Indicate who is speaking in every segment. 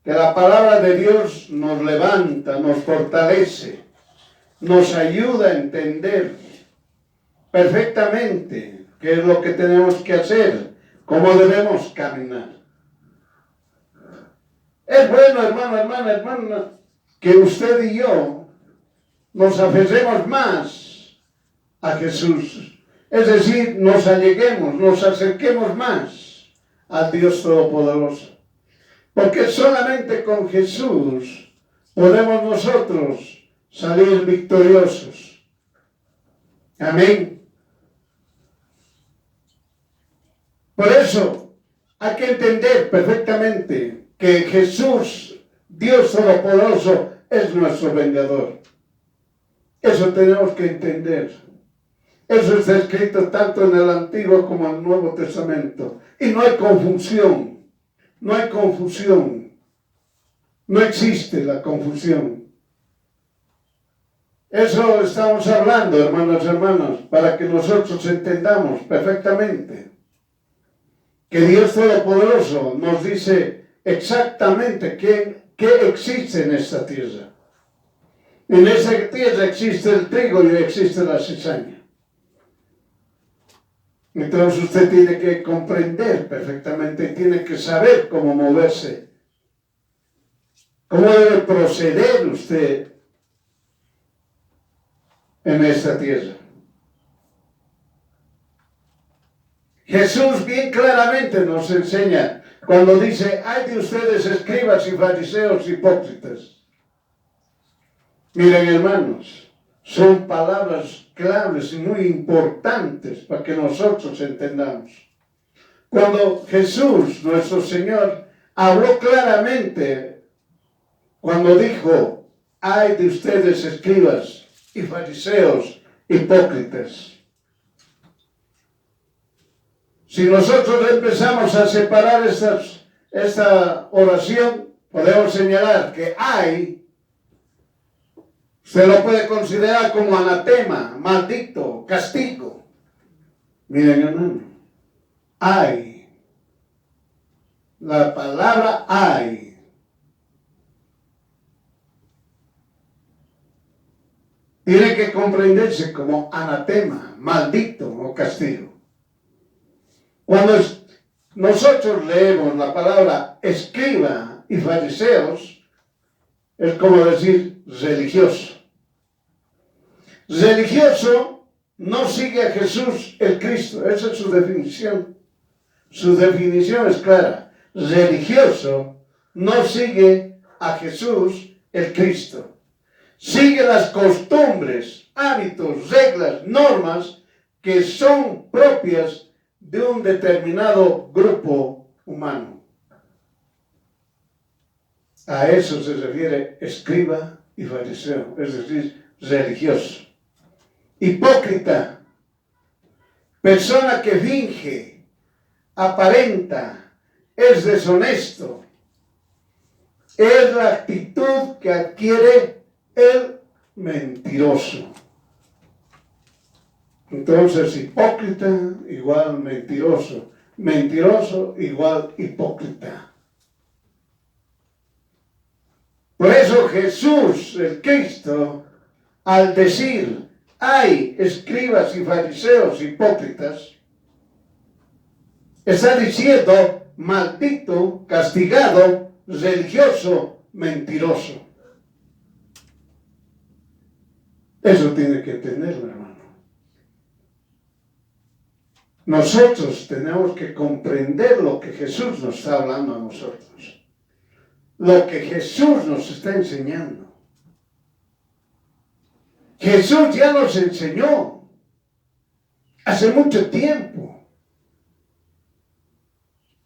Speaker 1: que la palabra de Dios nos levanta, nos fortalece, nos ayuda a entender perfectamente qué es lo que tenemos que hacer, cómo debemos caminar. Es bueno, hermana, que usted y yo nos aferremos más a Jesús. Es decir, nos alleguemos, nos acerquemos más al Dios Todopoderoso. Porque solamente con Jesús podemos nosotros salir victoriosos. Amén. Por eso hay que entender perfectamente que Jesús, Dios Todopoderoso, es nuestro vengador. Eso tenemos que entender. Eso está escrito tanto en el Antiguo como en el Nuevo Testamento. Y no hay confusión. No hay confusión. No existe la confusión. Eso estamos hablando, hermanos, para que nosotros entendamos perfectamente que Dios Todopoderoso nos dice exactamente qué existe en esta tierra. En esa tierra existe el trigo y existe la cizaña. Entonces usted tiene que comprender perfectamente, tiene que saber cómo moverse, cómo debe proceder usted en esta tierra. Jesús bien claramente nos enseña cuando dice: ay de ustedes escribas y fariseos hipócritas. Miren, hermanos, son palabras claves y muy importantes para que nosotros entendamos. Cuando Jesús, nuestro Señor, habló claramente, cuando dijo: ay de ustedes escribas y fariseos hipócritas. Si nosotros empezamos a separar esta oración, podemos señalar que hay, se lo puede considerar como anatema, maldito, castigo. Miren, hermano, hay. La palabra hay. Tiene que comprenderse como anatema, maldito o castigo. Cuando nosotros leemos la palabra escriba y fariseos, es como decir religioso. Religioso no sigue a Jesús el Cristo. Esa es su definición. Su definición es clara. Religioso no sigue a Jesús el Cristo. Sigue las costumbres, hábitos, reglas, normas que son propias de un determinado grupo humano. A eso se refiere escriba y fariseo, es decir, religioso. Hipócrita, persona que finge, aparenta, es deshonesto. Es la actitud que adquiere el mentiroso. Entonces, hipócrita igual mentiroso. Mentiroso igual hipócrita. Por eso Jesús, el Cristo, al decir: hay escribas y fariseos hipócritas, está diciendo: maldito, castigado, religioso, mentiroso. Eso tiene que entenderlo, hermano. Nosotros tenemos que comprender lo que Jesús nos está hablando a nosotros. Lo que Jesús nos está enseñando. Jesús ya nos enseñó hace mucho tiempo.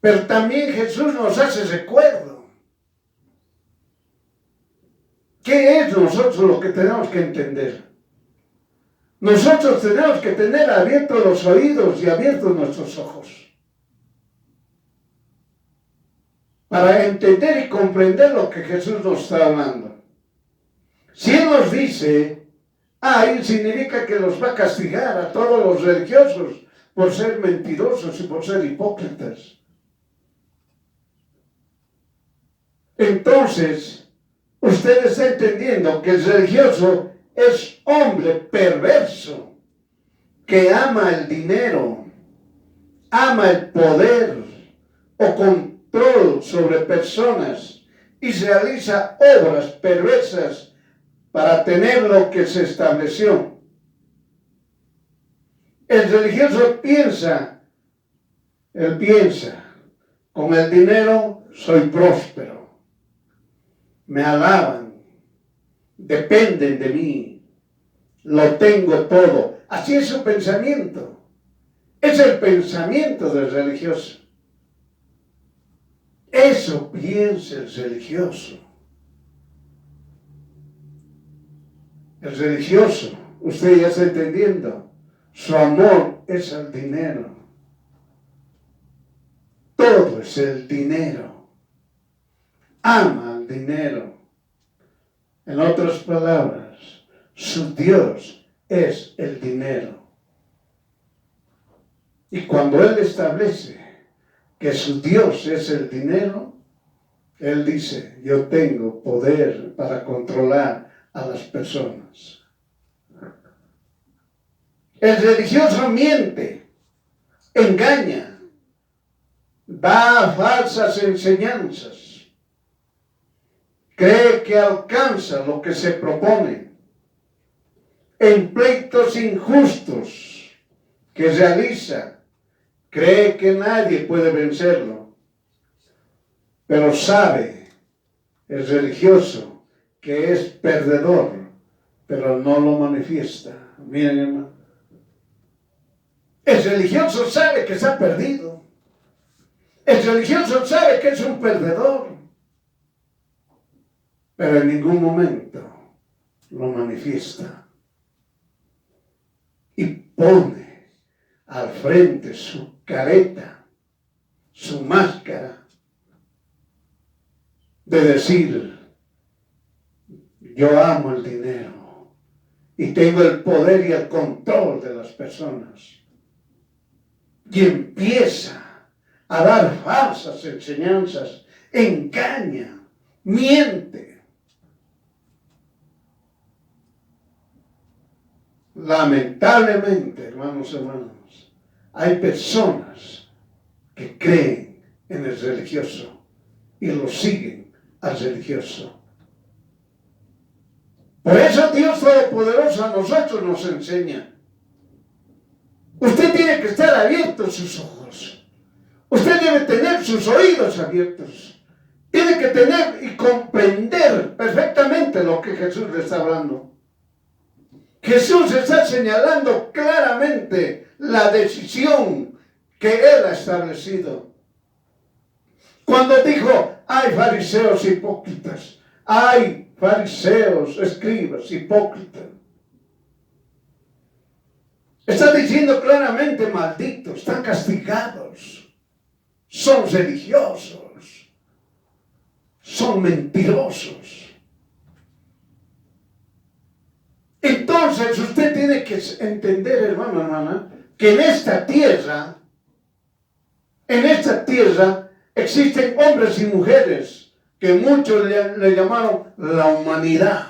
Speaker 1: Pero también Jesús nos hace recuerdo. ¿Qué es nosotros lo que tenemos que entender? Nosotros tenemos que tener abiertos los oídos y abiertos nuestros ojos para entender y comprender lo que Jesús nos está hablando. Si Él nos dice: ay, significa que los va a castigar a todos los religiosos por ser mentirosos y por ser hipócritas. Entonces, usted está entendiendo que el religioso es hombre perverso que ama el dinero, ama el poder o control sobre personas y realiza obras perversas para tener lo que se estableció. El religioso piensa, con el dinero soy próspero, me alaban, dependen de mí, lo tengo todo. Así es su pensamiento. Es el pensamiento del religioso. Eso piensa el religioso. El religioso, usted ya está entendiendo, su amor es el dinero. Todo es el dinero. Ama el dinero. En otras palabras, su Dios es el dinero. Y cuando Él establece que su Dios es el dinero, Él dice, yo tengo poder para controlar a las personas. El religioso miente, engaña, da falsas enseñanzas, cree que alcanza lo que se propone, en pleitos injustos que realiza, cree que nadie puede vencerlo, pero sabe el religioso que es perdedor, pero no lo manifiesta. Miren, hermano, el religioso sabe que está perdido. El religioso sabe que es un perdedor, pero en ningún momento lo manifiesta. Y pone al frente su careta, su máscara, de decir, yo amo el dinero y tengo el poder y el control de las personas. Y empieza a dar falsas enseñanzas, engaña, miente. Lamentablemente, hermanos, hay personas que creen en el religioso y lo siguen al religioso. Por eso Dios Todopoderoso a nosotros nos enseña. Usted tiene que estar abiertos sus ojos. Usted debe tener sus oídos abiertos. Tiene que tener y comprender perfectamente lo que Jesús le está hablando. Jesús está señalando claramente la decisión que Él ha establecido. Cuando dijo, hay fariseos hipócritas, hay fariseos, escribas, hipócritas. Está diciendo claramente, malditos, están castigados, son religiosos, son mentirosos. Entonces usted tiene que entender, hermano, hermana, que en esta tierra existen hombres y mujeres que muchos le llamaron la humanidad.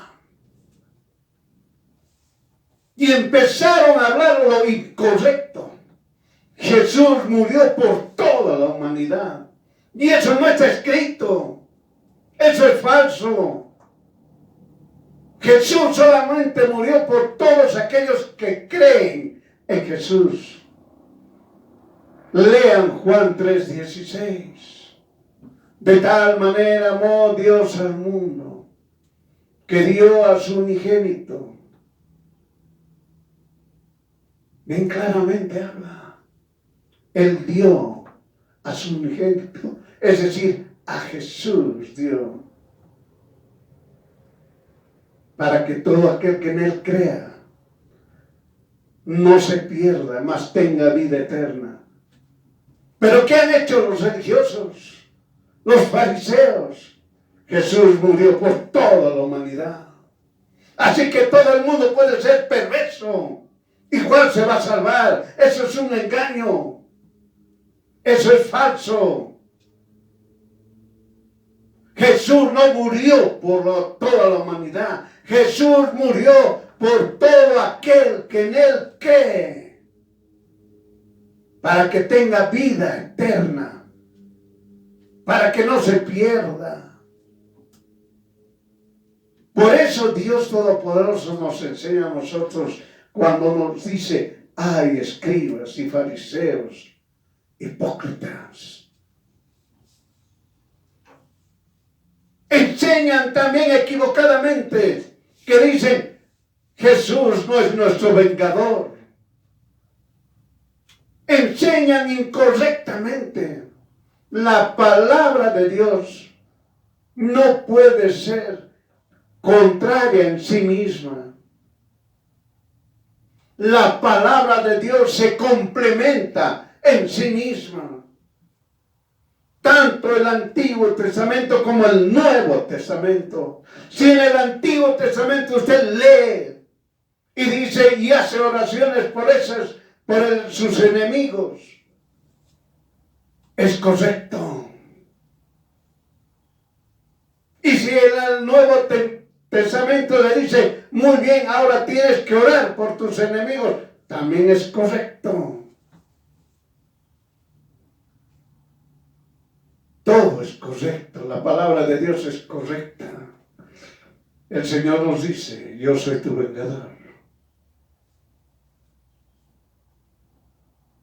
Speaker 1: Y empezaron a hablar lo incorrecto. Jesús murió por toda la humanidad. Y eso no está escrito. Eso es falso. Jesús solamente murió por todos aquellos que creen en Jesús. Lean Juan 3:16. De tal manera amó Dios al mundo, que dio a su unigénito. Bien claramente habla. Él dio a su unigénito, es decir, a Jesús dio, para que todo aquel que en Él crea no se pierda, mas tenga vida eterna. ¿Pero qué han hecho los religiosos, los fariseos? Jesús murió por toda la humanidad. Así que todo el mundo puede ser perverso. ¿Y cuál se va a salvar? Eso es un engaño. Eso es falso. Jesús no murió por toda la humanidad. Jesús murió por todo aquel que en Él cree, para que tenga vida eterna, para que no se pierda. Por eso Dios Todopoderoso nos enseña a nosotros cuando nos dice: ay, escribas y fariseos, hipócritas. Enseñan también equivocadamente que dicen: Jesús no es nuestro vengador. Enseñan incorrectamente. La palabra de Dios no puede ser contraria en sí misma. La palabra de Dios se complementa en sí misma. Tanto el Antiguo Testamento como el Nuevo Testamento. Si en el Antiguo Testamento usted lee y dice y hace oraciones por sus enemigos, es correcto. Y si en el Nuevo Testamento le dice: muy bien, ahora tienes que orar por tus enemigos, también es correcto. Todo es correcto, la palabra de Dios es correcta. El Señor nos dice: yo soy tu vengador.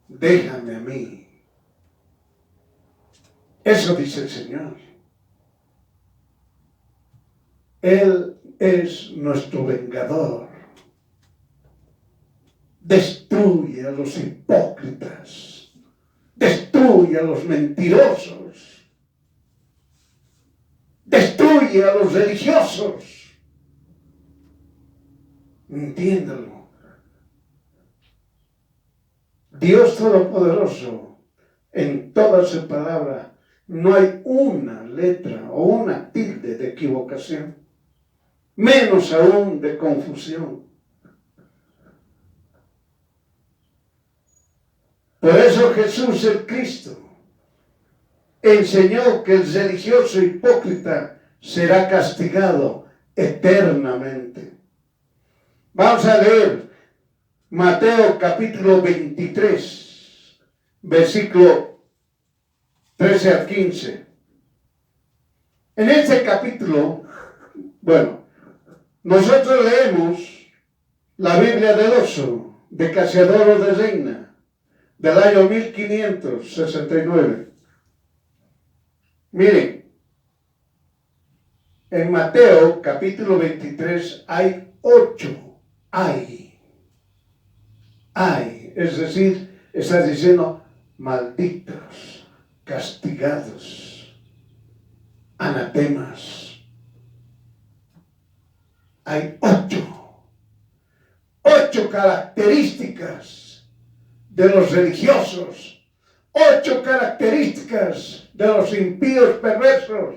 Speaker 1: Déjame a mí. Eso dice el Señor. Él es nuestro vengador. Destruye a los hipócritas. Destruye a los mentirosos. Destruye a los religiosos. Entiéndalo. Dios Todopoderoso, en toda su palabra, no hay una letra o una tilde de equivocación, menos aún de confusión. Por eso Jesús el Cristo enseñó que el religioso hipócrita será castigado eternamente. Vamos a leer Mateo capítulo 23, versículo 13 al 15. En este capítulo, nosotros leemos la Biblia del Oso de Casiodoro de Reina, del año 1569. Miren, en Mateo capítulo 23 hay 8 ay, es decir, está diciendo malditos, castigados, anatemas. Hay 8 características de los religiosos, 8 características de los impíos perversos.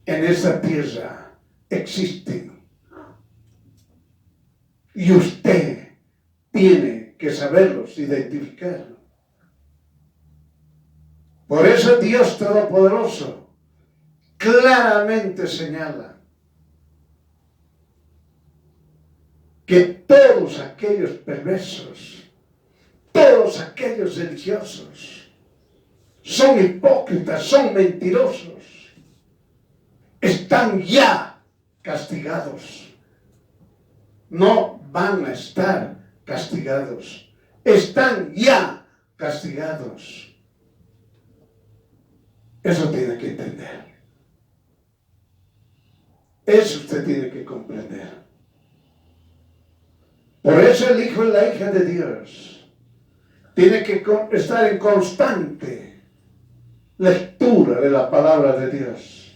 Speaker 1: En esta tierra existen. Y usted tiene que saberlos identificar. Por eso Dios Todopoderoso claramente señala que todos aquellos perversos, todos aquellos religiosos, son hipócritas, son mentirosos, están ya castigados. No van a estar castigados. Están ya castigados. Eso tiene que entender. Eso usted tiene que comprender. Por eso el hijo y la hija de Dios tiene que estar en constante lectura de la palabra de Dios,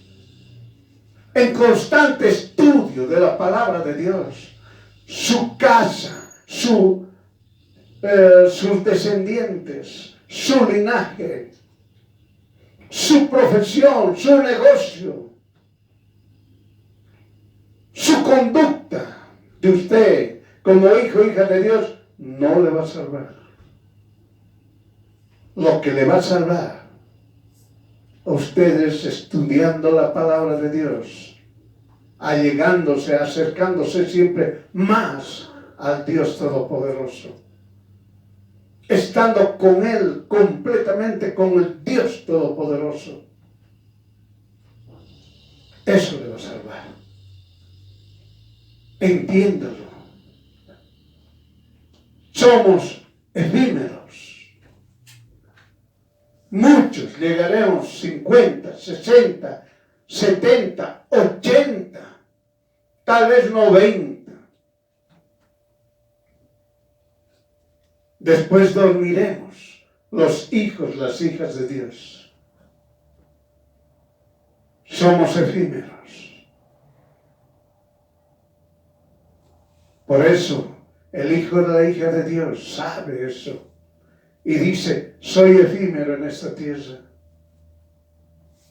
Speaker 1: en constante estudio de la palabra de Dios. Su casa, sus descendientes, su linaje, su profesión, su negocio, su conducta de usted como hijo o hija de Dios no le va a salvar. Lo que le va a salvar ustedes estudiando la palabra de Dios, allegándose, acercándose siempre más al Dios Todopoderoso, estando con Él completamente, con el Dios Todopoderoso. Eso le va a salvar. Entiéndalo. Somos efímeros. Muchos llegaremos 50, 60, 70, 80, tal vez 90. Después dormiremos los hijos, las hijas de Dios. Somos efímeros. Por eso, el hijo de la hija de Dios sabe eso. Y dice, soy efímero en esta tierra,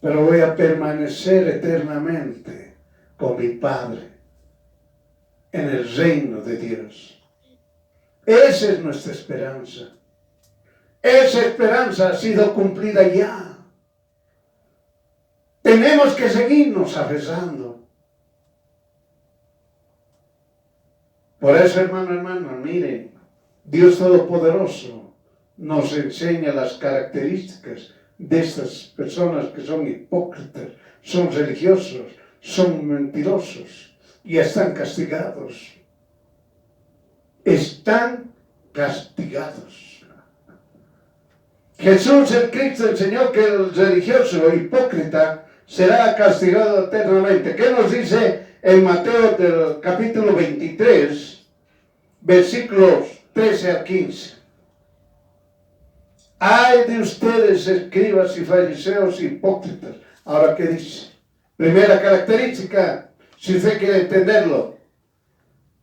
Speaker 1: pero voy a permanecer eternamente con mi Padre en el reino de Dios. Esa es nuestra esperanza. Esa esperanza ha sido cumplida ya. Tenemos que seguirnos aferrando. Por eso, hermano, miren, Dios Todopoderoso nos enseña las características de estas personas que son hipócritas, son religiosos, son mentirosos y están castigados. Están castigados. Jesús el Cristo enseñó que el religioso o hipócrita será castigado eternamente. ¿Qué nos dice en Mateo del capítulo 23, versículos 13 al 15? Ay de ustedes, escribas y fariseos hipócritas. Ahora, ¿qué dice? Primera característica, si usted quiere entenderlo,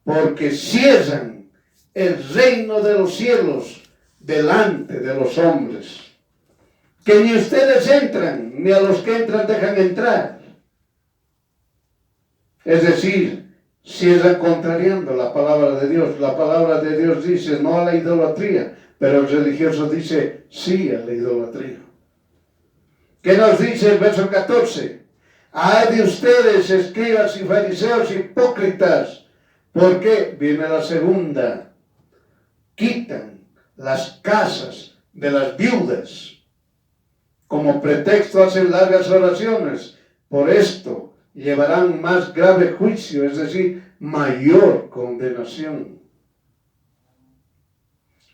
Speaker 1: porque cierran el reino de los cielos delante de los hombres, que ni ustedes entran, ni a los que entran dejan entrar. Es decir, cierran contrariando la palabra de Dios. La palabra de Dios dice no a la idolatría, pero el religioso dice sí a la idolatría. ¿Qué nos dice el verso 14? Ay de ustedes, escribas y fariseos hipócritas. ¿Por qué? Viene la segunda. Quitan las casas de las viudas. Como pretexto hacen largas oraciones. Por esto llevarán más grave juicio, es decir, mayor condenación.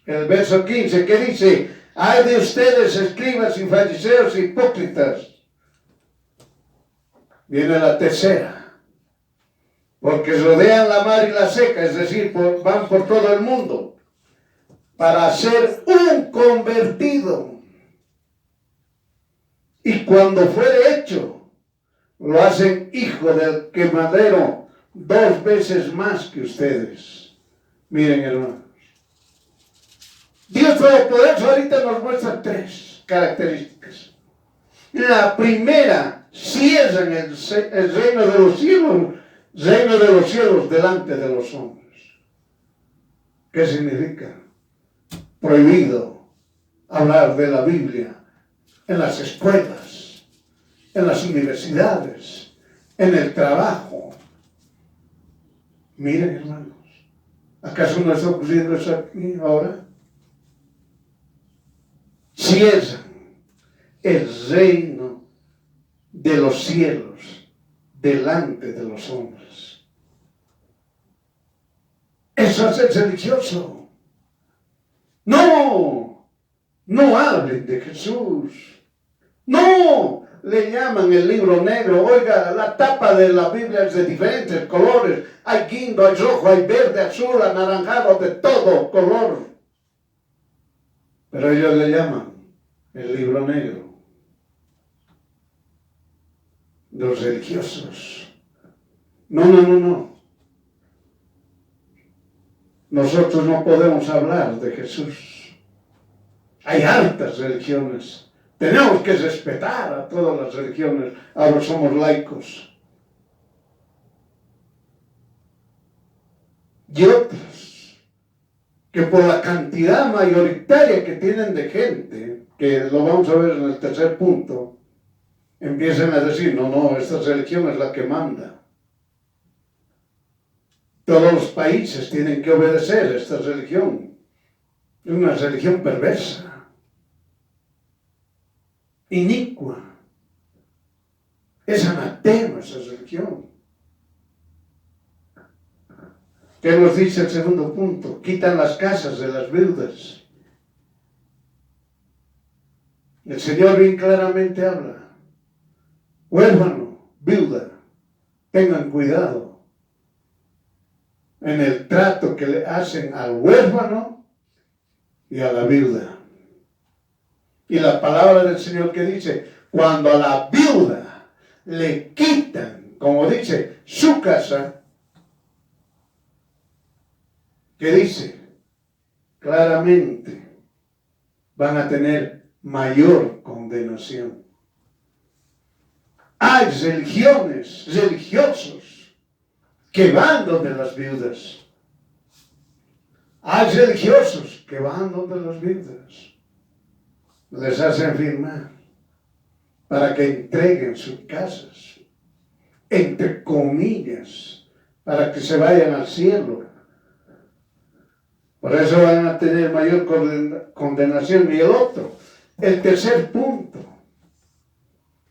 Speaker 1: El verso 15, ¿qué dice? Ay de ustedes, escribas y fariseos hipócritas. Viene la tercera. Porque rodean la mar y la seca, es decir, van por todo el mundo para ser un convertido. Y cuando fuere hecho, lo hacen hijo del quemadero 2 veces más que ustedes. Miren, hermanos. Dios Todopoderoso ahorita nos muestra 3 características. La primera, cierran el reino de los cielos delante de los hombres. ¿Qué significa? Prohibido hablar de la Biblia en las escuelas, en las universidades, en el trabajo. Miren, hermanos, ¿acaso no está ocurriendo eso aquí ahora? Cierran el reino de los cielos delante de los hombres. Eso es el religioso. No hablen de Jesús. No le llaman el libro negro. Oiga, la tapa de la Biblia es de diferentes colores. Hay guindo, hay rojo, hay verde, azul, anaranjado, de todo color. Pero ellos le llaman el libro negro. Los religiosos. No. Nosotros no podemos hablar de Jesús. Hay hartas religiones. Tenemos que respetar a todas las religiones. Ahora somos laicos. Y otras que por la cantidad mayoritaria que tienen de gente, que lo vamos a ver en el tercer punto, empiezan a decir, no, esta religión es la que manda. Todos los países tienen que obedecer a esta religión. Es una religión perversa, inicua. Es anatema esa religión. ¿Qué nos dice el segundo punto? Quitan las casas de las viudas. El Señor bien claramente habla. Huérfano, viuda, tengan cuidado en el trato que le hacen al huérfano y a la viuda. Y la palabra del Señor que dice, cuando a la viuda le quitan, como dice, su casa, que dice claramente, van a tener mayor condenación. Hay religiosos que van donde las viudas. Hay religiosos que van donde las viudas. Les hacen firmar para que entreguen sus casas, entre comillas, para que se vayan al cielo. Por eso van a tener mayor condenación. Y el tercer punto,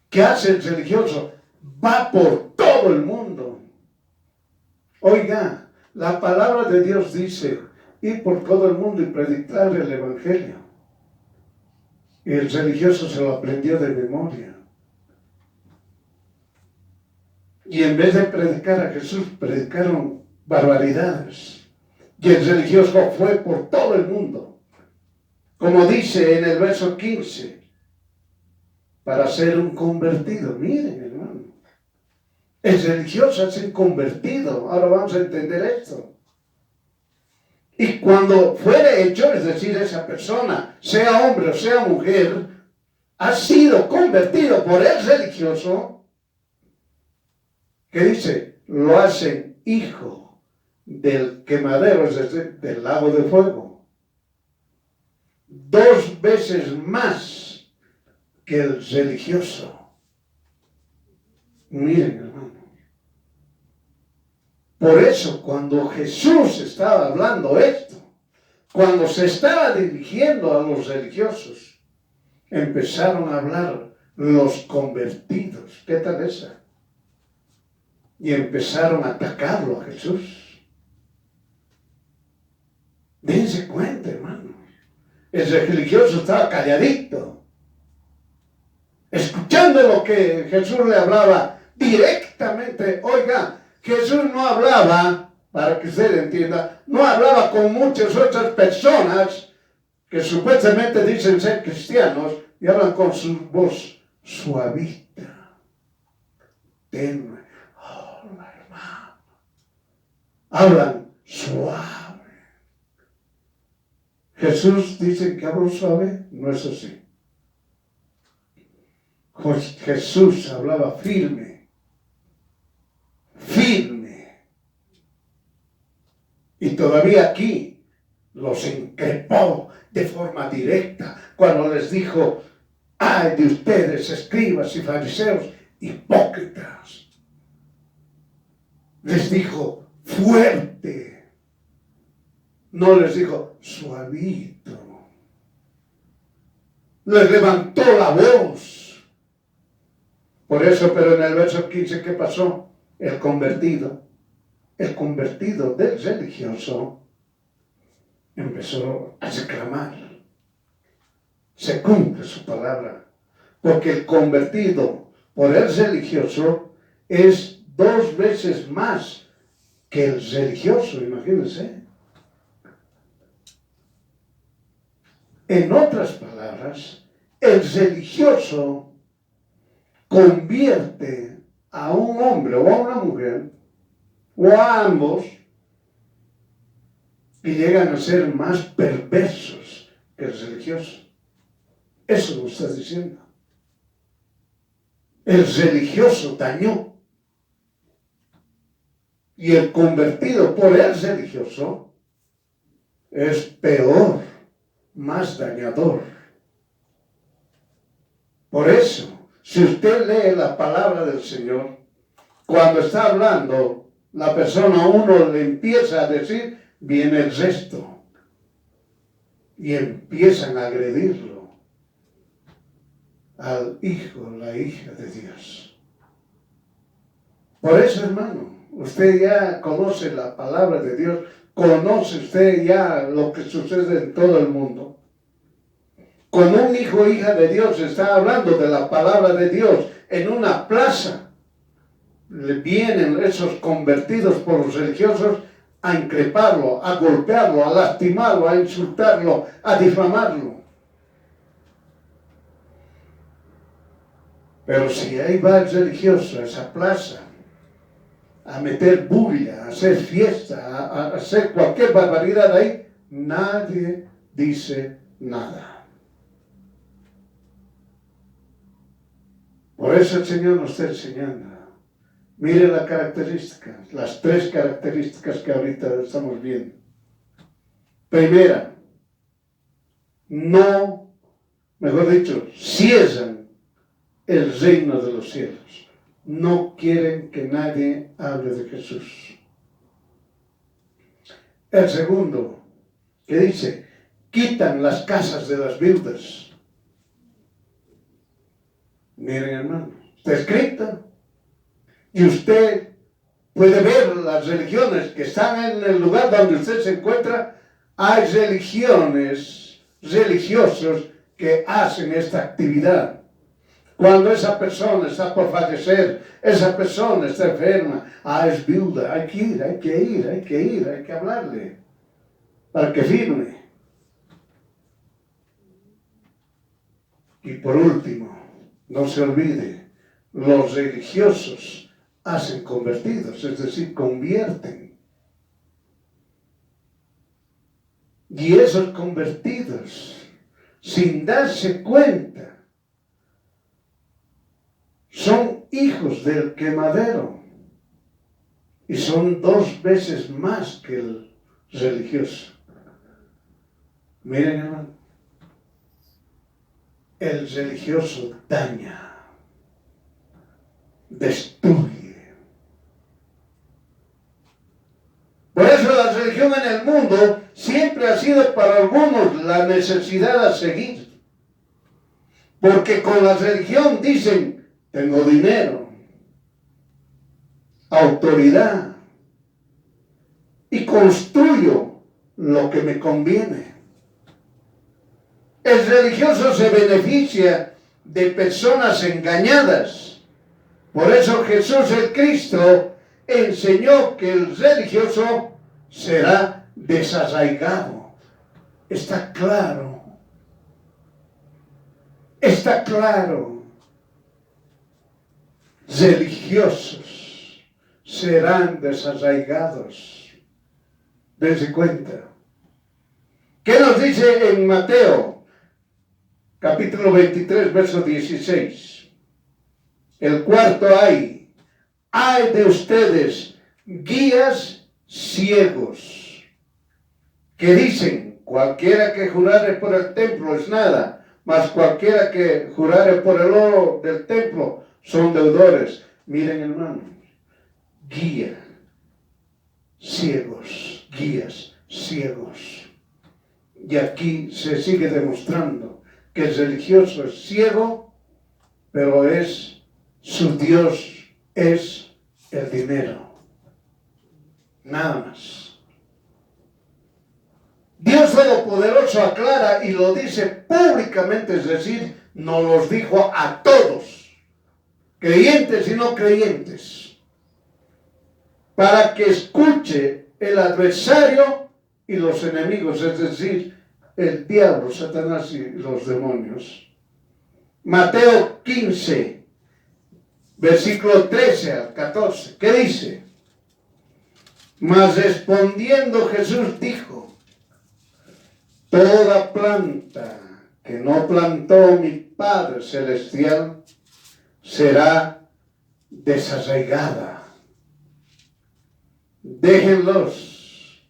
Speaker 1: que hace el religioso, va por todo el mundo. Oiga, la palabra de Dios dice, ir por todo el mundo y predicar el evangelio. Y el religioso se lo aprendió de memoria. Y en vez de predicar a Jesús, predicaron barbaridades. Y el religioso fue por todo el mundo. Como dice en el verso 15, para ser un convertido. Miren, hermano. El religioso es un convertido. Ahora vamos a entender esto. Y cuando fuere hecho, es decir, esa persona, sea hombre o sea mujer, ha sido convertido por el religioso, que dice, lo hacen hijo del quemadero, es decir, del lago de fuego. 2 veces más que el religioso. Miren, hermano. Por eso, cuando Jesús estaba hablando esto, cuando se estaba dirigiendo a los religiosos, empezaron a hablar los convertidos. ¿Qué tal esa? Y empezaron a atacarlo a Jesús. Dense cuenta, hermano. El religioso estaba calladito, escuchando lo que Jesús le hablaba directamente. Oiga, Jesús no hablaba, para que usted entienda, no hablaba con muchas otras personas que supuestamente dicen ser cristianos y hablan con su voz suavita, tenue. Hola, hermano. Hablan suave. Jesús dice que habló suave, no es así. Jesús hablaba firme. Y todavía aquí los increpó de forma directa cuando les dijo, ay de ustedes, escribas y fariseos, hipócritas. Les dijo fuerte. No les dijo suavito. Les levantó la voz. Por eso, pero en el verso 15, ¿qué pasó? El convertido del religioso empezó a exclamar. Se cumple su palabra. Porque el convertido por el religioso es 2 veces más que el religioso, imagínense. En otras palabras, el religioso convierte a un hombre o a una mujer, o a ambos, y llegan a ser más perversos que el religioso. Eso lo está diciendo. El religioso dañó. Y el convertido por el religioso es peor, más dañador. Por eso, Si usted lee la palabra del Señor, cuando está hablando, la persona uno le empieza a decir, viene el resto. Y empiezan a agredirlo al hijo, la hija de Dios. Por eso, hermano, usted ya conoce la palabra de Dios, conoce usted ya lo que sucede en todo el mundo. Con un hijo o hija de Dios está hablando de la palabra de Dios en una plaza. Le vienen esos convertidos por los religiosos a increparlo, a golpearlo, a lastimarlo, a insultarlo, a difamarlo. Pero si ahí va el religioso a esa plaza a meter bulla, a hacer fiesta, a hacer cualquier barbaridad ahí, nadie dice nada. Por eso el Señor nos está enseñando. Mire las características, las 3 características que ahorita estamos viendo. Primera, no, mejor dicho, cierran el reino de los cielos. No quieren que nadie hable de Jesús. El segundo, que dice, quitan las casas de las viudas. Miren, hermano, está escrito. Y usted puede ver las religiones que están en el lugar donde usted se encuentra. Hay religiosos que hacen esta actividad. Cuando esa persona está por fallecer, esa persona está enferma, es viuda, hay que hablarle para que firme. Y por último, no se olvide, los religiosos hacen convertidos, es decir, convierten. Y esos convertidos, sin darse cuenta, son hijos del quemadero y son 2 veces más que el religioso. Miren, hermano, el religioso daña, destruye. Por eso la religión en el mundo siempre ha sido para algunos la necesidad a seguir. Porque con la religión dicen, tengo dinero, autoridad, y construyo lo que me conviene. El religioso se beneficia de personas engañadas. Por eso Jesús el Cristo enseñó que el religioso será desarraigado. Está claro. Está claro. Religiosos serán desarraigados. Dense cuenta. ¿Qué nos dice en Mateo? Capítulo 23, verso 16. El cuarto ay de ustedes, guías ciegos, que dicen, cualquiera que jurare por el templo es nada, mas cualquiera que jurare por el oro del templo son deudores. Miren, hermanos, guías ciegos. Y aquí se sigue demostrando que el religioso es ciego, pero su Dios es el dinero. Nada más. Dios Todopoderoso aclara y lo dice públicamente, es decir, nos los dijo a todos, creyentes y no creyentes, para que escuche el adversario y los enemigos, es decir, el diablo, Satanás y los demonios. Mateo 15, versículo 13 al 14, ¿qué dice? Mas respondiendo Jesús dijo, toda planta que no plantó mi Padre Celestial será desarraigada. Déjenlos,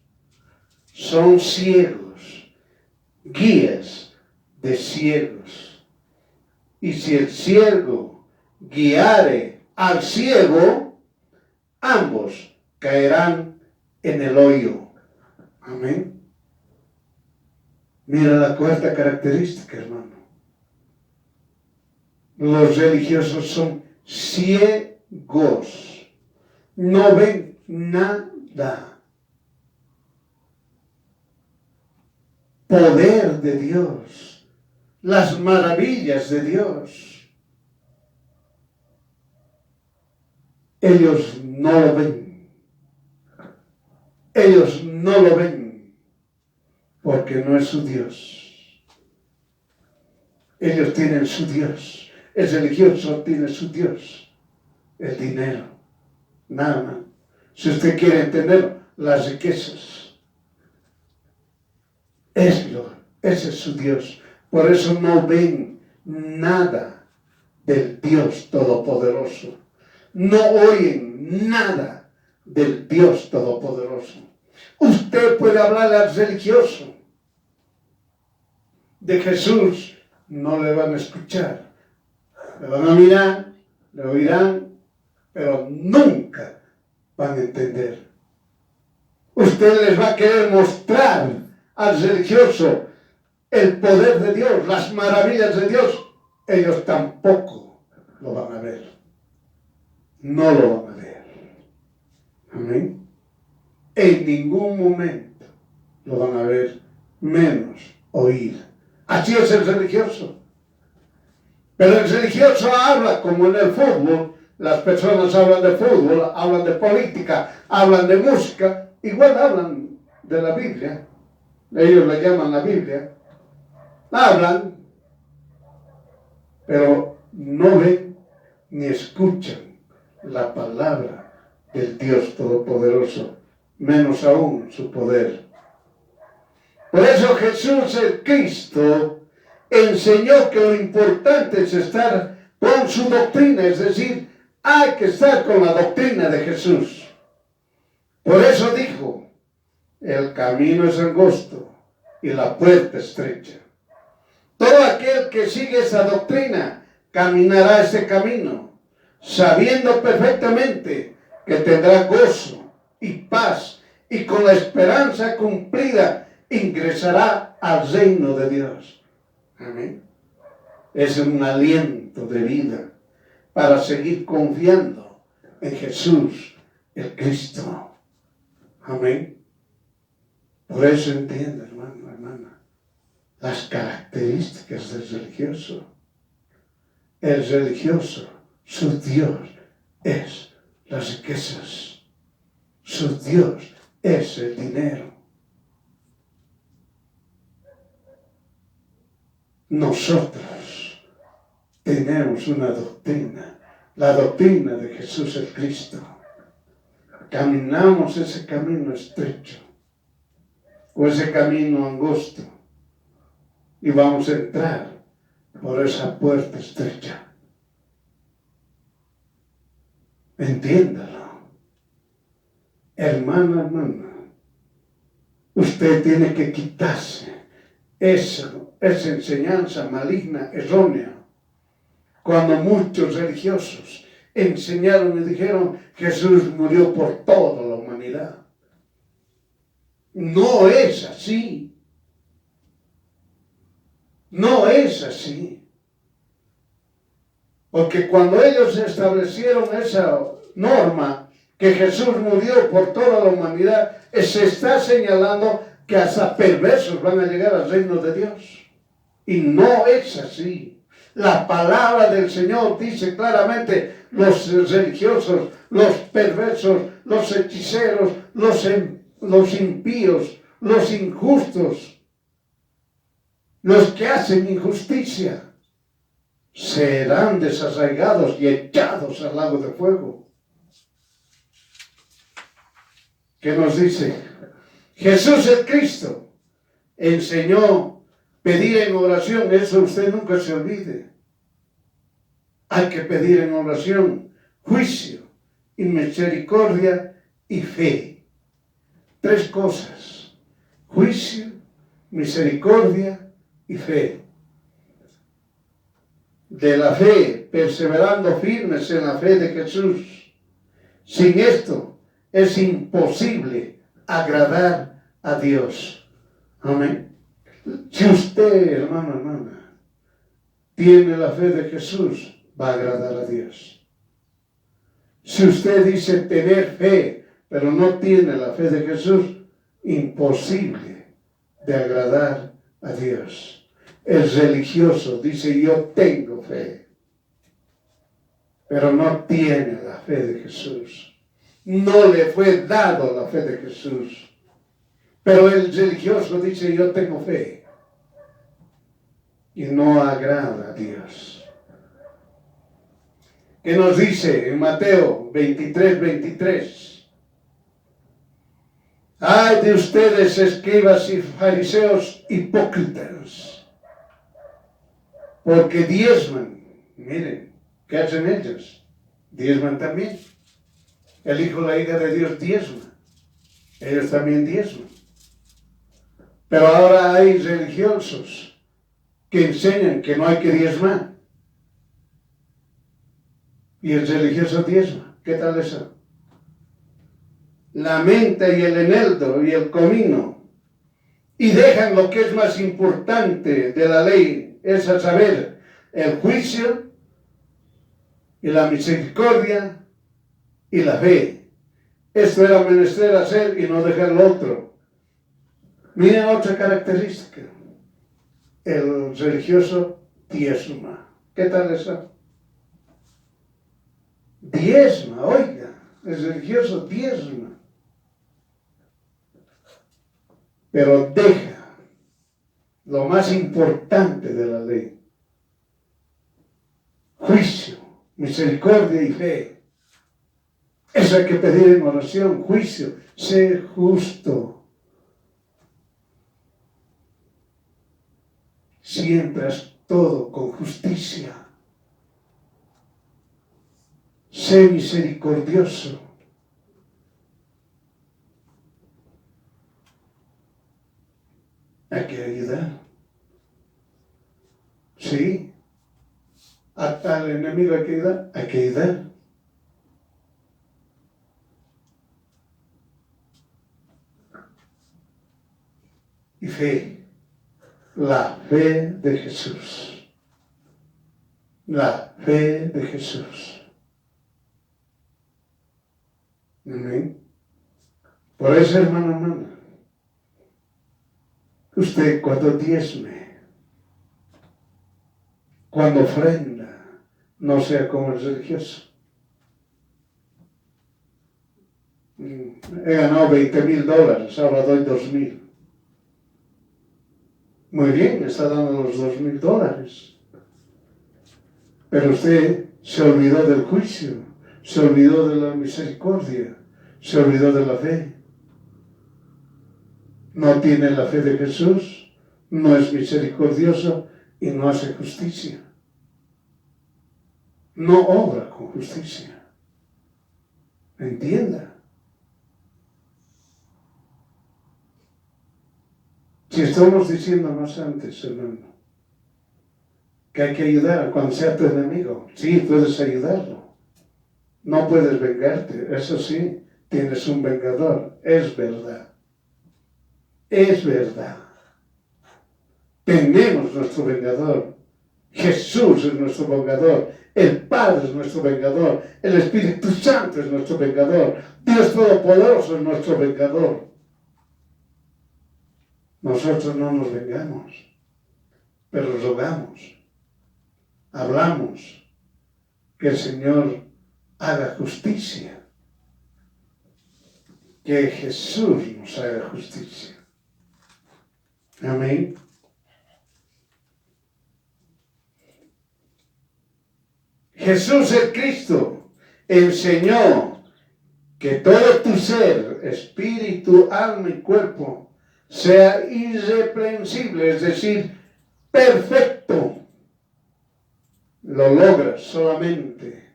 Speaker 1: son ciegos, guías de ciegos. Y si el ciego guiare al ciego, ambos caerán en el hoyo. Amén. Mira la cuarta característica, hermano. Los religiosos son ciegos. No ven nada. Poder de Dios. Las maravillas de Dios. Ellos no lo ven. Ellos no lo ven. Porque no es su Dios. Ellos tienen su Dios. El religioso tiene su Dios. El dinero. Nada más. Si usted quiere entender las riquezas. Ese es su Dios. Por eso no ven nada del Dios Todopoderoso. No oyen nada del Dios Todopoderoso. Usted puede hablar al religioso. De Jesús no le van a escuchar. Le van a mirar, le oirán, pero nunca van a entender. Usted les va a querer mostrar al religioso el poder de Dios, las maravillas de Dios. Ellos tampoco lo van a ver. No lo van a ver. Amén. En ningún momento lo van a ver, menos oír. Así es el religioso. Pero el religioso habla como en el fútbol. Las personas hablan de fútbol, hablan de política, hablan de música. Igual hablan de la Biblia. Ellos le llaman la Biblia. Hablan, pero no ven ni escuchan la palabra del Dios Todopoderoso, menos aún su poder. Por eso Jesús el Cristo enseñó que lo importante es estar con su doctrina, es decir, hay que estar con la doctrina de Jesús. Por eso dijo, el camino es angosto y la puerta estrecha. Todo aquel que sigue esa doctrina caminará ese camino, sabiendo perfectamente que tendrá gozo y paz y con la esperanza cumplida ingresará al reino de Dios. Amén. Es un aliento de vida para seguir confiando en Jesús, el Cristo. Amén. Por eso entiende, hermano, hermana, las características del religioso. El religioso, su Dios es las riquezas. Su Dios es el dinero. Nosotros tenemos una doctrina, la doctrina de Jesús el Cristo. Caminamos ese camino estrecho o ese camino angosto y vamos a entrar por esa puerta estrecha. Entiéndalo. Hermano, hermana, usted tiene que quitarse esa enseñanza maligna, errónea. Cuando muchos religiosos enseñaron y dijeron, Jesús murió por toda la humanidad. No es así. No es así. Porque cuando ellos establecieron esa norma, que Jesús murió por toda la humanidad, se está señalando que hasta perversos van a llegar al reino de Dios. Y no es así. La palabra del Señor dice claramente, los religiosos, los perversos, los hechiceros, los impíos, los injustos, los que hacen injusticia, serán desarraigados y echados al lago de fuego. ¿Qué nos dice? Jesús el Cristo enseñó pedir en oración, eso usted nunca se olvide. Hay que pedir en oración juicio y misericordia y fe. 3 cosas: juicio, misericordia y fe. de la fe, perseverando firmes en la fe de Jesús. Sin esto es imposible agradar a Dios. Amén. Si usted, hermano, hermana, tiene la fe de Jesús, va a agradar a Dios. Si usted dice tener fe, pero no tiene la fe de Jesús, imposible de agradar a Dios. El religioso dice yo tengo fe, pero no tiene la fe de Jesús. No le fue dado la fe de Jesús. Pero el religioso dice yo tengo fe y no agrada a Dios. ¿Qué nos dice en Mateo 23:23? ¡Ay de ustedes, escribas y fariseos hipócritas! Porque diezman. Miren, ¿qué hacen ellos? Diezman también. El hijo o la hija de Dios diezma. Ellos también diezman. Pero ahora hay religiosos que enseñan que no hay que diezmar. Y el religioso diezma. ¿Qué tal eso? La menta y el eneldo y el comino. Y dejan lo que es más importante de la ley, es a saber, el juicio y la misericordia y la fe. Esto era menester hacer y no dejar lo otro. Miren otra característica. El religioso diezma. ¿Qué tal eso? Diezma, oiga, el religioso diezma. Pero deja lo más importante de la ley. Juicio, misericordia y fe. Eso hay que pedir en oración. Juicio, sé justo. Siempre haz todo con justicia. Sé misericordioso. Hay que ayudar. Sí. A tal enemigo hay que ayudar. Hay que ayudar. Y fe. La fe de Jesús. La fe de Jesús. Amén. Por eso, hermano, usted cuando diezme, cuando ofrenda, no sea como el religioso. He ganado $20,000, ahora doy 2,000. Muy bien, está dando los $2,000. Pero usted se olvidó del juicio, se olvidó de la misericordia, se olvidó de la fe. No tiene la fe de Jesús, no es misericordioso y no hace justicia. No obra con justicia. Entienda. Si estamos diciendo más antes, hermano, que hay que ayudar cuando sea tu enemigo, sí, puedes ayudarlo. No puedes vengarte, eso sí, tienes un vengador, es verdad. Es verdad. Tenemos nuestro vengador. Jesús es nuestro vengador. El Padre es nuestro vengador. El Espíritu Santo es nuestro vengador. Dios Todopoderoso es nuestro vengador. Nosotros no nos vengamos, pero rogamos, hablamos que el Señor haga justicia. Que Jesús nos haga justicia. Amén. Jesús el Cristo enseñó que todo tu ser, espíritu, alma y cuerpo sea irreprensible, es decir, perfecto. Lo logras solamente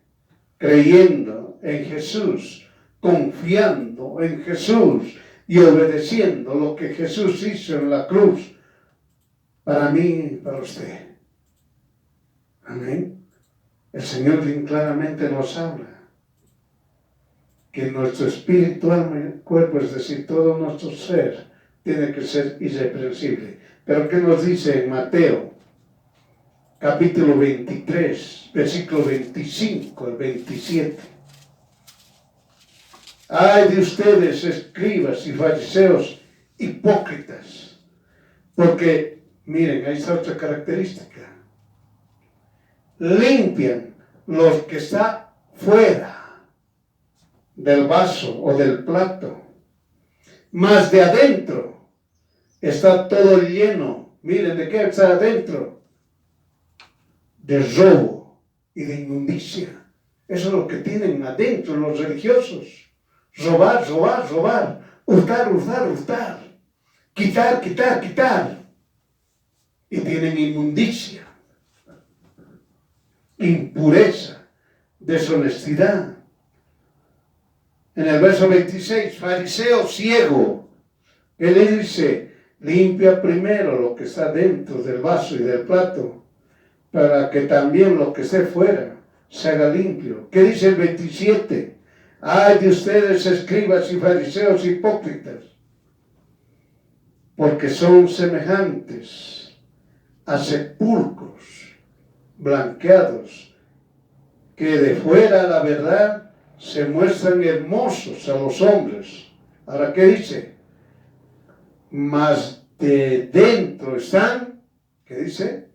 Speaker 1: creyendo en Jesús, confiando en Jesús y obedeciendo lo que Jesús hizo en la cruz para mí y para usted. Amén. El Señor bien claramente nos habla que nuestro espíritu, alma y cuerpo, es decir, todo nuestro ser, tiene que ser irreprensible. Pero ¿qué nos dice en Mateo, capítulo 23, versículo 25 al 27? Ay de ustedes, escribas y fariseos, hipócritas, porque, miren, ahí está otra característica. Limpian los que está fuera del vaso o del plato, mas de adentro está todo lleno. Miren, ¿de qué está adentro? De robo y de inmundicia. Eso es lo que tienen adentro los religiosos. Robar, robar, robar. Hurtar, hurtar, hurtar. Quitar, quitar, quitar. Y tienen inmundicia, impureza, deshonestidad. En el verso 26, fariseo ciego, él dice, limpia primero lo que está dentro del vaso y del plato, para que también lo que esté fuera se haga limpio. ¿Qué dice el 27? Ay de ustedes, escribas y fariseos hipócritas, porque son semejantes a sepulcros blanqueados, que de fuera la verdad se muestran hermosos a los hombres. Ahora, ¿qué dice? Mas de dentro están, ¿qué dice?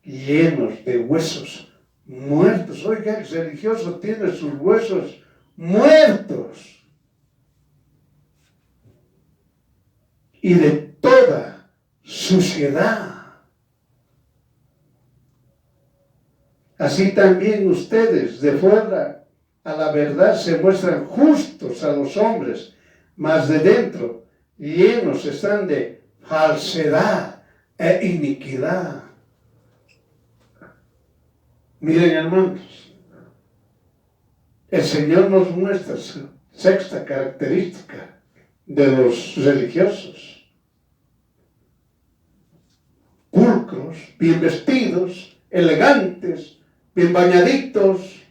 Speaker 1: Llenos de huesos muertos. Oiga, el religioso tiene sus huesos muertos. Y de toda suciedad. Así también ustedes de fuera a la verdad se muestran justos a los hombres, mas de dentro llenos están de falsedad e iniquidad. Miren, hermanos, el Señor nos muestra su sexta característica de los religiosos. Pulcros, bien vestidos, elegantes, bien bañaditos,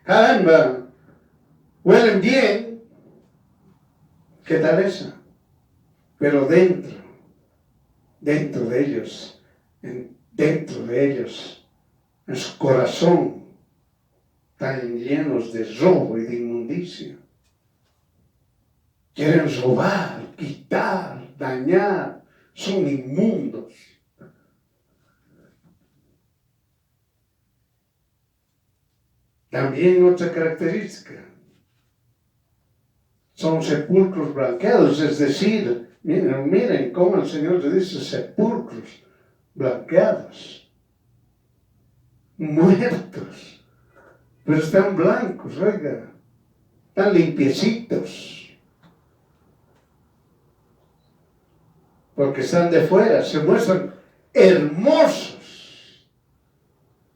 Speaker 1: caramba, huelen bien. ¿Qué tal eso? Pero dentro de ellos, en su corazón, están llenos de robo y de inmundicia. Quieren robar, quitar, dañar, son inmundos. También otra característica, son sepulcros blanqueados, es decir, miren cómo el Señor le dice sepulcros blanqueados, muertos, pero están blancos, oiga, están limpiecitos, porque están de fuera, se muestran hermosos,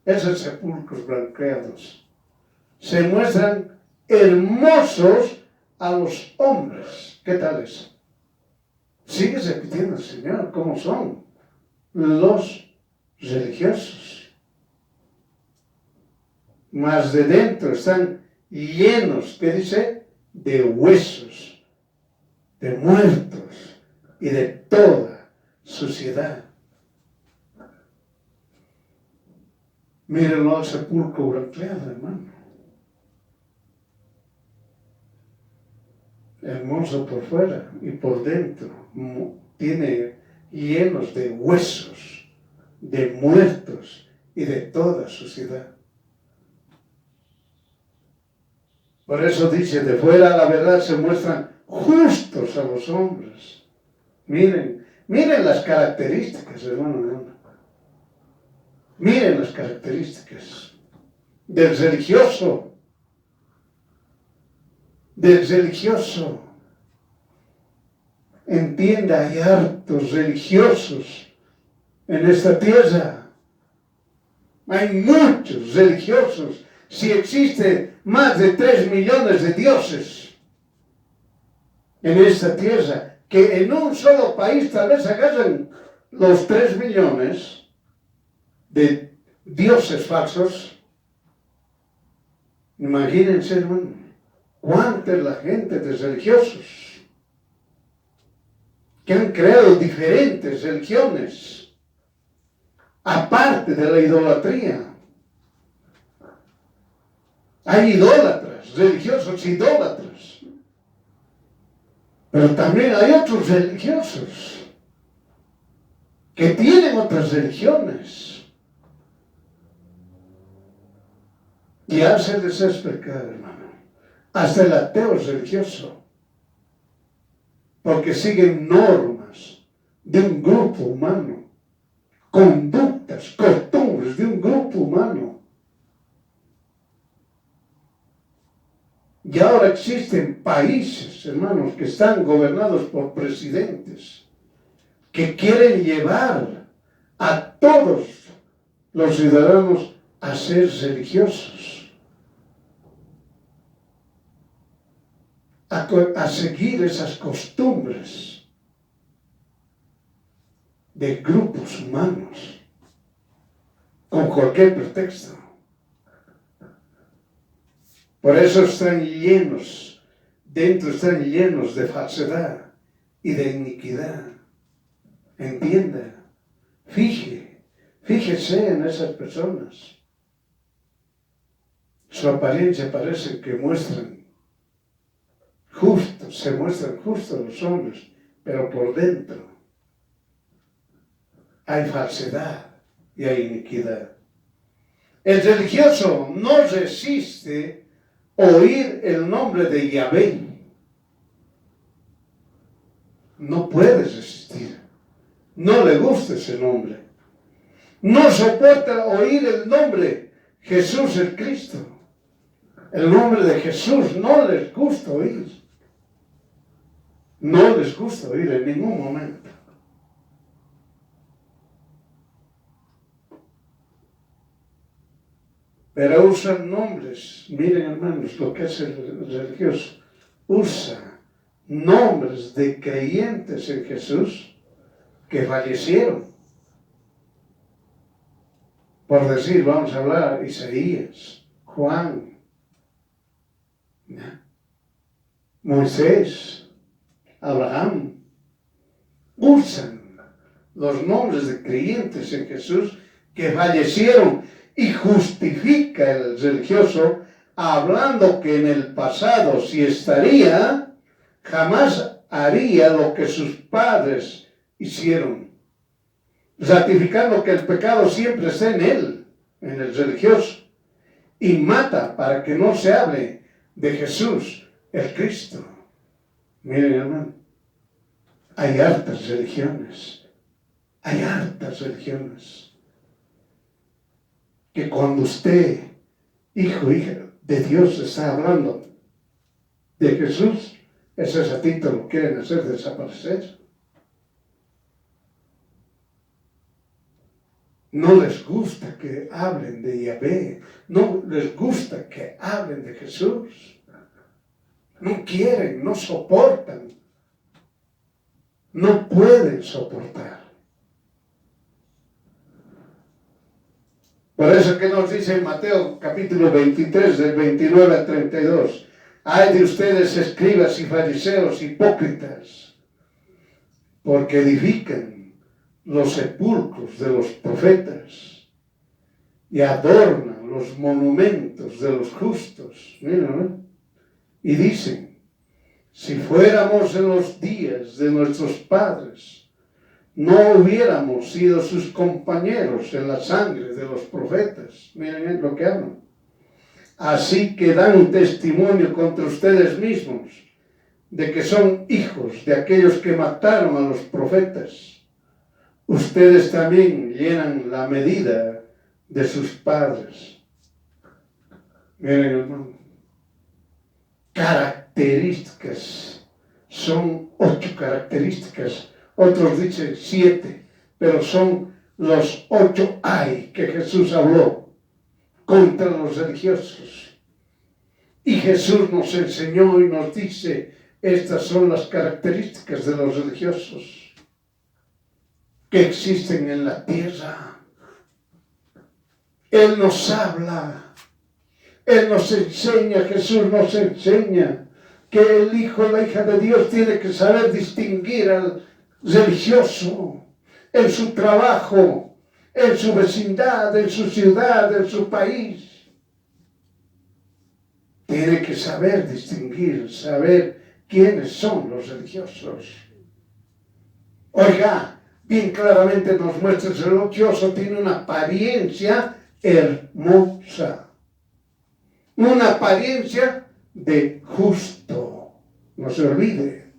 Speaker 1: esos sepulcros blanqueados. Se muestran hermosos a los hombres. ¿Qué tal eso? Sigue repitiendo el Señor cómo son los religiosos. Mas de dentro están llenos, ¿qué dice? De huesos, de muertos y de toda suciedad. Mírenlo al sepulcro blanqueado, hermano. Hermoso por fuera y por dentro, tiene llenos de huesos, de muertos y de toda suciedad. Por eso dice, de fuera la verdad se muestran justos a los hombres. Miren las características, hermano. Miren las características del religioso. Entienda, hay hartos religiosos en esta tierra. Hay muchos religiosos. Si existen más de 3 millones de dioses en esta tierra, que en un solo país tal vez agarran los 3 millones de dioses falsos. Imagínense, hermano, cuánta es la gente de religiosos que han creado diferentes religiones, aparte de la idolatría. Hay idólatras, religiosos idólatras, pero también hay otros religiosos que tienen otras religiones. Y ya se les ha explicado, hermano, hasta el ateo es religioso, porque siguen normas de un grupo humano, conductas, costumbres de un grupo humano. Y ahora existen países, hermanos, que están gobernados por presidentes que quieren llevar a todos los ciudadanos a ser religiosos, a seguir esas costumbres de grupos humanos con cualquier pretexto. Por eso están llenos de falsedad y de iniquidad. Entienda, fíjese en esas personas. Su apariencia parece que se muestran justos los hombres, pero por dentro hay falsedad y hay iniquidad. El religioso no resiste oír el nombre de Yahvé. No puede resistir. No le gusta ese nombre. No soporta oír el nombre Jesús el Cristo. El nombre de Jesús no les gusta oír. No les gusta oír en ningún momento. Pero usan nombres. Miren, hermanos, lo que hace el religioso. Usa nombres de creyentes en Jesús que fallecieron. Por decir, vamos a hablar, Isaías, Juan, Moisés, Abraham. Usan los nombres de creyentes en Jesús que fallecieron. Y justifica el religioso hablando que en el pasado, si estaría, jamás haría lo que sus padres hicieron, ratificando que el pecado siempre está en él, en el religioso, y mata para que no se hable de Jesús, el Cristo. Miren, hermano, hay hartas religiones, que cuando usted, hijo, hija de Dios, está hablando de Jesús, ese ratito lo quieren hacer desaparecer. No les gusta que hablen de Yahvé, no les gusta que hablen de Jesús. No quieren, no soportan, no pueden soportar. Por eso que nos dice en Mateo capítulo 23, del 29 al 32, ay de ustedes, escribas y fariseos hipócritas, porque edifican los sepulcros de los profetas y adornan los monumentos de los justos. Mira, ¿no? Y dicen, si fuéramos en los días de nuestros padres, no hubiéramos sido sus compañeros en la sangre de los profetas. Miren lo que hablan. Así que dan testimonio contra ustedes mismos de que son hijos de aquellos que mataron a los profetas. Ustedes también llenan la medida de sus padres. Miren, hermano, características, son 8 características. Otros dicen 7, pero son los 8 ay que Jesús habló contra los religiosos. Y Jesús nos enseñó y nos dice, estas son las características de los religiosos que existen en la tierra. Él nos habla, Él nos enseña, Jesús nos enseña que el hijo o la hija de Dios tiene que saber distinguir al religioso en su trabajo, en su vecindad, en su ciudad, en su país. Tiene que saber distinguir, saber quiénes son los religiosos. Oiga, bien claramente nos muestra el religioso tiene una apariencia hermosa, una apariencia de justo. No se olvide,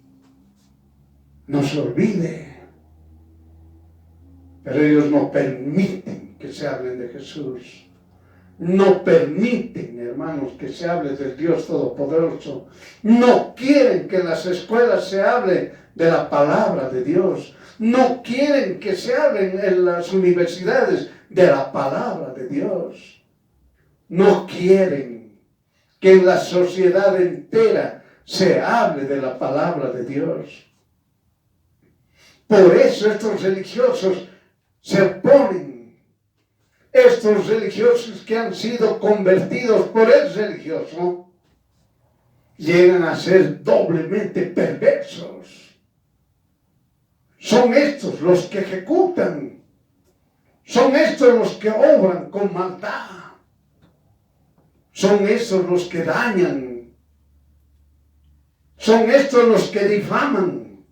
Speaker 1: no se olvide. Pero ellos no permiten que se hablen de Jesús. No permiten, hermanos, que se hable del Dios Todopoderoso. No quieren que en las escuelas se hable de la palabra de Dios. No quieren que se hable en las universidades de la palabra de Dios. No quieren que en la sociedad entera se hable de la palabra de Dios. Por eso estos religiosos se oponen. Estos religiosos que han sido convertidos por el religioso llegan a ser doblemente perversos. Son estos los que ejecutan. Son estos los que obran con maldad. Son estos los que dañan. Son estos los que difaman.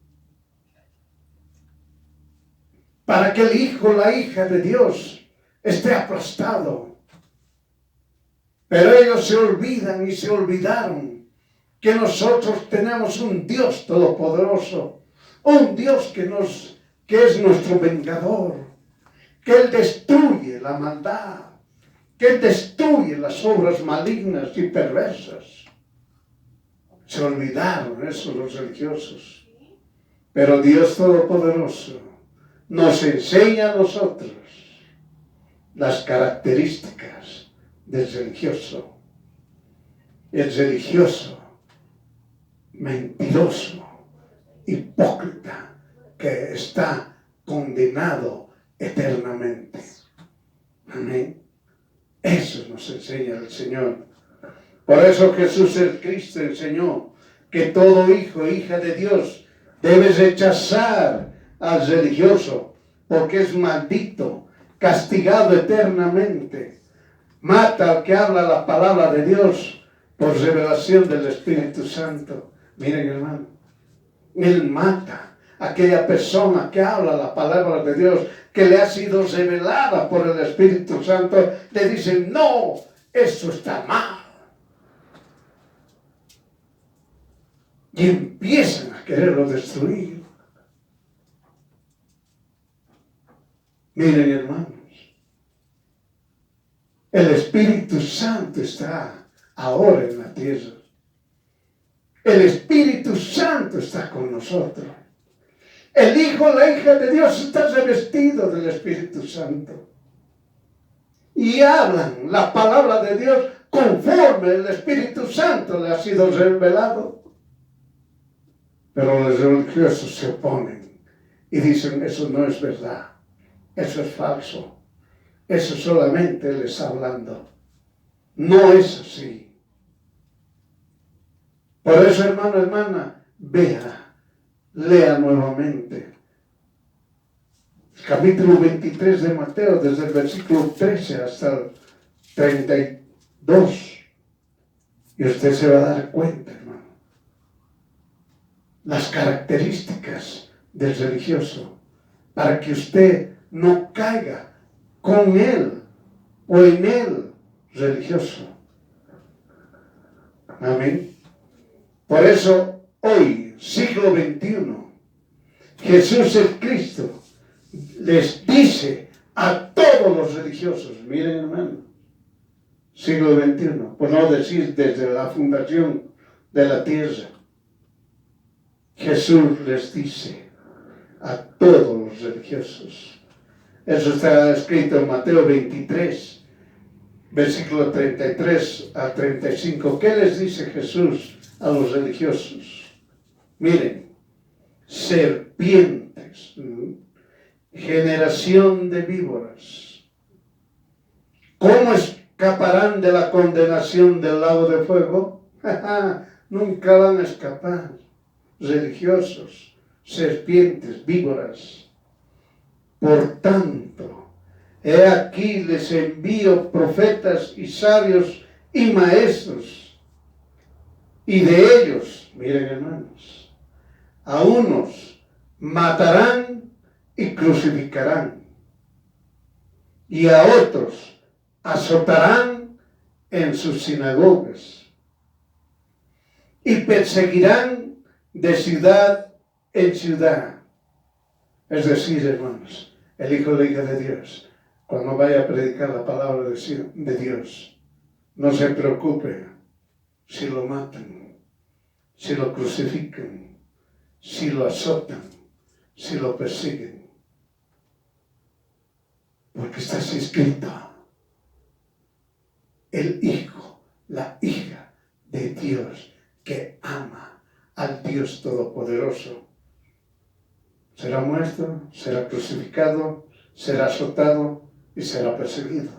Speaker 1: Para que el hijo o la hija de Dios esté aplastado. Pero ellos se olvidan y se olvidaron que nosotros tenemos un Dios todopoderoso, un Dios que es nuestro vengador, que Él destruye la maldad, que Él destruye las obras malignas y perversas. Se olvidaron esos los religiosos. Pero Dios Todopoderoso nos enseña a nosotros las características del religioso. El religioso, mentiroso, hipócrita, que está condenado eternamente. Amén. Eso nos enseña el Señor. Por eso Jesús el Cristo enseñó que todo hijo e hija de Dios debe rechazar al religioso, porque es maldito, castigado eternamente. Mata al que habla la palabra de Dios por revelación del Espíritu Santo. Miren, hermano, Él mata a aquella persona que habla la palabra de Dios, que le ha sido revelada por el Espíritu Santo. Le dicen, no, eso está mal. Y empiezan a quererlo destruir. Miren, hermanos, el Espíritu Santo está ahora en la tierra. El Espíritu Santo está con nosotros. El Hijo, la hija de Dios está revestido del Espíritu Santo. Y hablan la palabra de Dios conforme el Espíritu Santo le ha sido revelado. Pero los religiosos se oponen y dicen, eso no es verdad. Eso es falso. Eso solamente Él está hablando. No es así. Por eso, hermano, hermana, vea, lea nuevamente. El capítulo 23 de Mateo, desde el versículo 13 hasta el 32. Y usted se va a dar cuenta, hermano. Las características del religioso, para que usted no caiga con él o en él religioso. Amén. Por eso hoy, siglo XXI, Jesús el Cristo les dice a todos los religiosos, miren, hermano, siglo XXI, por no decir desde la fundación de la tierra, Jesús les dice a todos los religiosos. Eso está escrito en Mateo 23, versículo 33 a 35. ¿Qué les dice Jesús a los religiosos? Miren, serpientes, generación de víboras, ¿Cómo escaparán de la condenación del lago de fuego? Nunca van a escapar. Religiosos, serpientes, víboras. Por tanto, he aquí les envío profetas y sabios y maestros. Y de ellos, miren hermanos, a unos matarán y crucificarán. Y a otros azotarán en sus sinagogas. Y perseguirán de ciudad en ciudad. Es decir, hermanos, el Hijo o la hija de Dios, cuando vaya a predicar la palabra de Dios, no se preocupe si lo matan, si lo crucifican, si lo azotan, si lo persiguen. Porque está escrito, el Hijo, la hija de Dios que ama al Dios Todopoderoso, será muerto, será crucificado, será azotado y será perseguido.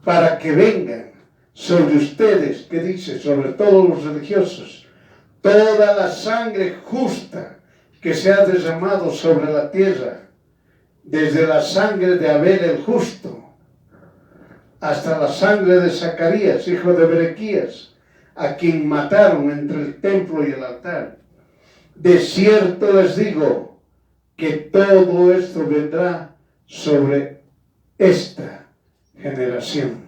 Speaker 1: Para que vengan sobre ustedes, que dice, sobre todos los religiosos, toda la sangre justa que se ha derramado sobre la tierra, desde la sangre de Abel el justo, hasta la sangre de Zacarías, hijo de Berequías, a quien mataron entre el templo y el altar. De cierto les digo que todo esto vendrá sobre esta generación.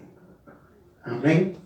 Speaker 1: Amén.